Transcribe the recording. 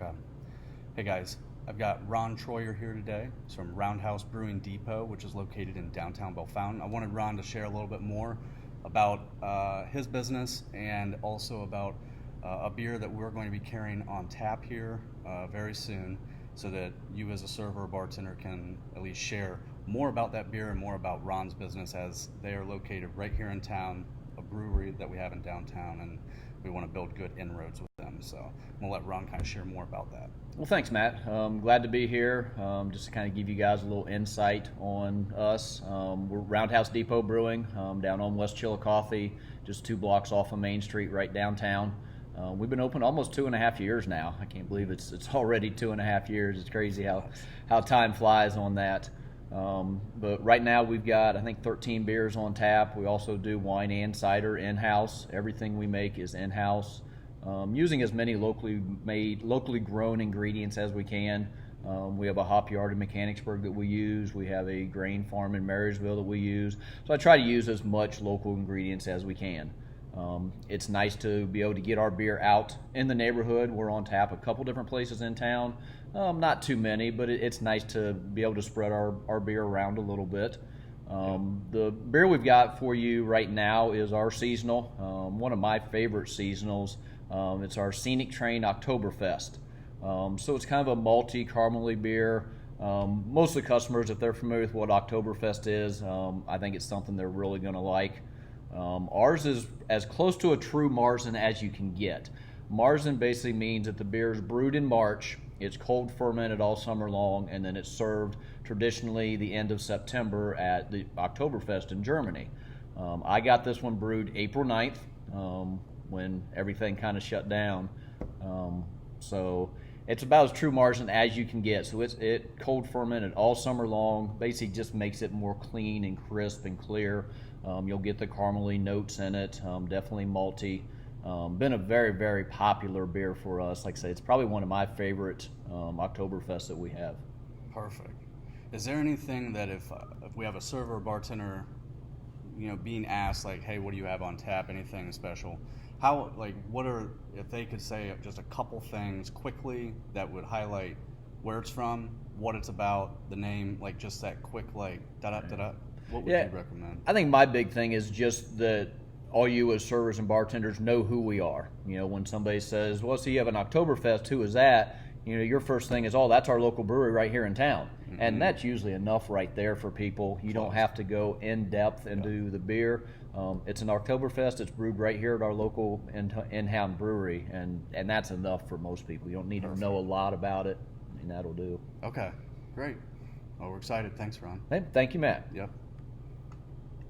Okay. Hey guys, I've got Ron Troyer here today. He's from Roundhouse Brewing Depot, which is located in downtown Bellefontaine. I wanted Ron to share a little bit more about his business and also about a beer that we're going to be carrying on tap here very soon, so that you as a server or bartender can at least share more about that beer and more about Ron's business, as they are located right here in town, a brewery that we have in downtown, and we want to build good inroads with them. So I'm going to let Ron kind of share more about that. Well, thanks, Matt. Glad to be here. Just to kind of give you guys a little insight on us. We're Roundhouse Depot Brewing down on West Chillicothe, just 2 blocks off of Main Street, right downtown. We've been open almost 2.5 years now. I can't believe it's already 2.5 years. It's crazy how time flies on that. But right now we've got, I think, 13 beers on tap. We also do wine and cider in-house. Everything we make is in-house, using as many locally made, locally grown ingredients as we can. We have a hop yard in Mechanicsburg that we use. We have a grain farm in Marysville that we use. So I try to use as much local ingredients as we can. It's nice to be able to get our beer out in the neighborhood. We're on tap a couple different places in town. Not too many, but it's nice to be able to spread our beer around a little bit. The beer we've got for you right now is our seasonal, one of my favorite seasonals. It's our Scenic Train Oktoberfest. So it's kind of a malty, caramely beer. Most of the customers, if they're familiar with what Oktoberfest is, I think it's something they're really going to like. Ours is as close to a true marzen as you can get. Marzen basically means that the beer is brewed in March, it's cold fermented all summer long, and then it's served traditionally the end of September at the Oktoberfest in Germany. I got this one brewed April 9th, when everything kind of shut down. So it's about as true marzen as you can get. So it's cold fermented all summer long, basically just makes it more clean and crisp and clear. You'll get the caramely notes in it, definitely malty. Been a very, very popular beer for us. Like I say, it's probably one of my favorite Oktoberfests that we have. Perfect. Is there anything that if we have a server or bartender, being asked like, hey, what do you have on tap? Anything special? If they could say just a couple things quickly that would highlight where it's from, what it's about, the name, like just that quick, like, da-da-da-da, what would you recommend? I think my big thing is just that all you as servers and bartenders know who we are. When somebody says, well, so you have an Oktoberfest, who is that? Your first thing is, oh, that's our local brewery right here in town. Mm-hmm. And that's usually enough right there for people. You don't have to go in depth into the beer. It's an Oktoberfest. It's brewed right here at our local in-town brewery, and that's enough for most people. You don't need to know a lot about it, and that'll do. Okay, great. Well, we're excited. Thanks, Ron. Hey, thank you, Matt. Yep.